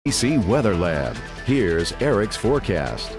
KATC Weather Lab. Here's Eric's forecast.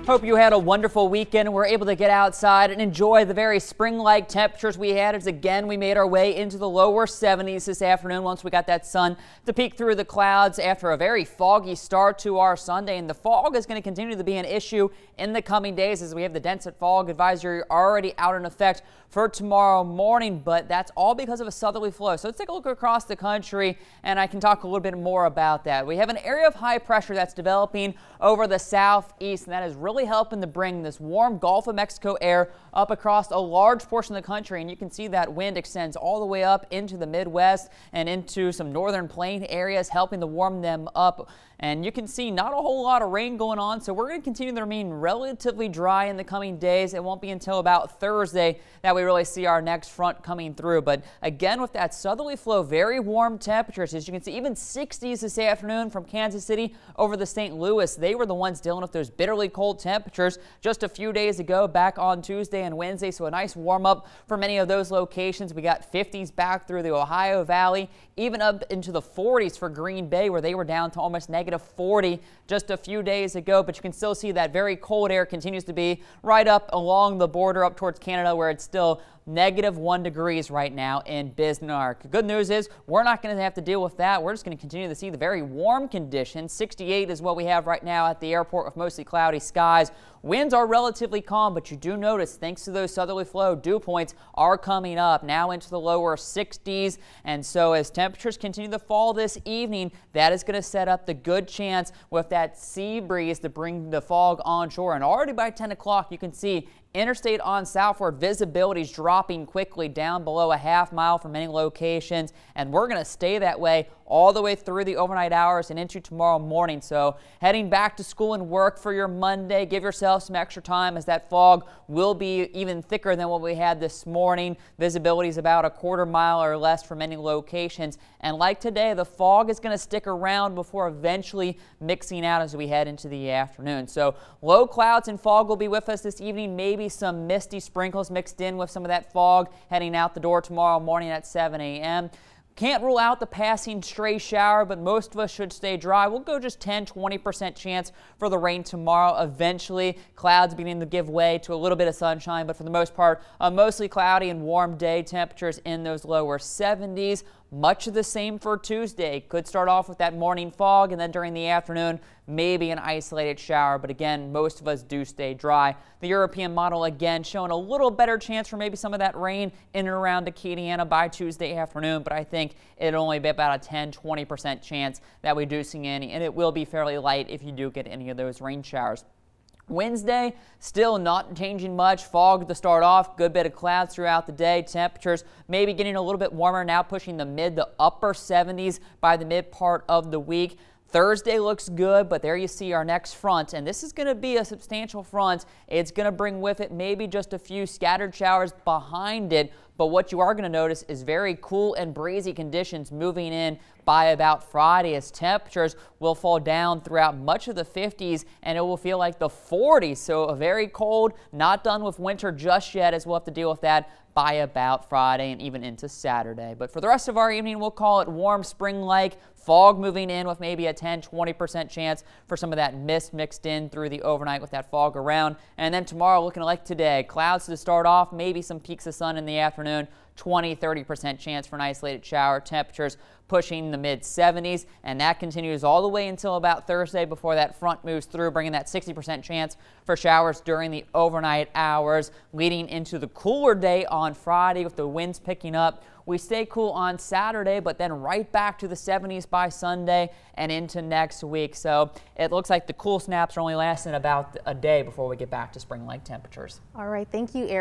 Hope you had a wonderful weekend and were able to get outside and enjoy the very spring-like temperatures we had as again we made our way into the lower 70s this afternoon once we got that sun to peek through the clouds after a very foggy start to our Sunday. And the fog is going to continue to be an issue in the coming days as we have the dense fog advisory already out in effect for tomorrow morning, but that's all because of a southerly flow. So let's take a look across the country and I can talk a little bit more about that. We have an area of high pressure that's developing over the southeast, and that is really helping to bring this warm Gulf of Mexico air up across a large portion of the country. And you can see that wind extends all the way up into the Midwest and into some northern plain areas, helping to warm them up. And you can see not a whole lot of rain going on, so we're going to continue to remain relatively dry in the coming days. It won't be until about Thursday that we really see our next front coming through. But again, with that southerly flow, very warm temperatures. As you can see, even 60s this afternoon from Kansas City over the St. Louis. They were the ones dealing with those bitterly cold temperatures just a few days ago back on Tuesday and Wednesday. So a nice warm up for many of those locations. We got 50s back through the Ohio Valley, even up into the 40s for Green Bay, where they were down to almost -40 just a few days ago. But you can still see that very cold air continues to be right up along the border up towards Canada, where it's still -1 degrees right now in Bismarck. Good news is we're not going to have to deal with that. We're just going to continue to see the very warm conditions. 68 is what we have right now at the airport with mostly cloudy skies. Winds are relatively calm, but you do notice, thanks to those southerly flow, dew points are coming up now into the lower 60s. And so as temperatures continue to fall this evening, that is going to set up the good chance with that sea breeze to bring the fog onshore. And already by 10 o'clock, you can see interstate on southward visibility is dropping quickly down below a half mile for many locations, and we're going to stay that way all the way through the overnight hours and into tomorrow morning. So heading back to school and work for your Monday, give yourself some extra time as that fog will be even thicker than what we had this morning. Visibility is about a quarter mile or less for many locations, and like today, the fog is going to stick around before eventually mixing out as we head into the afternoon. So low clouds and fog will be with us this evening, maybe some misty sprinkles mixed in with some of that fog heading out the door tomorrow morning at 7 a.m. Can't rule out the passing stray shower, but most of us should stay dry. We'll go just 10-20% chance for the rain tomorrow. Eventually, clouds beginning to give way to a little bit of sunshine, but for the most part, a mostly cloudy and warm day. Temperatures in those lower 70s. Much of the same for Tuesday. Could start off with that morning fog, and then during the afternoon, maybe an isolated shower. But again, most of us do stay dry. The European model again showing a little better chance for maybe some of that rain in and around Acadiana by Tuesday afternoon. But I think it'll only be about a 10-20% chance that we do see any, and it will be fairly light if you do get any of those rain showers. Wednesday, still not changing much. Fog to start off, good bit of clouds throughout the day. Temperatures maybe getting a little bit warmer now, pushing the mid to upper 70s by the mid part of the week. Thursday looks good, but there you see our next front, and this is going to be a substantial front. It's going to bring with it maybe just a few scattered showers behind it, but what you are going to notice is very cool and breezy conditions moving in by about Friday, as temperatures will fall down throughout much of the 50s and it will feel like the 40s. So a very cold, not done with winter just yet, as we'll have to deal with that by about Friday and even into Saturday. But for the rest of our evening, we'll call it warm spring-like. Fog moving in with maybe a 10-20% chance for some of that mist mixed in through the overnight with that fog around. And then tomorrow looking like today, clouds to start off, maybe some peaks of sun in the afternoon, 20-30% chance for an isolated shower. Temperatures pushing the mid-70s, and that continues all the way until about Thursday before that front moves through, bringing that 60% chance for showers during the overnight hours, leading into the cooler day on Friday with the winds picking up. We stay cool on Saturday, but then right back to the 70s by Sunday and into next week. So it looks like the cool snaps are only lasting about a day before we get back to spring-like temperatures. All right, thank you, Eric.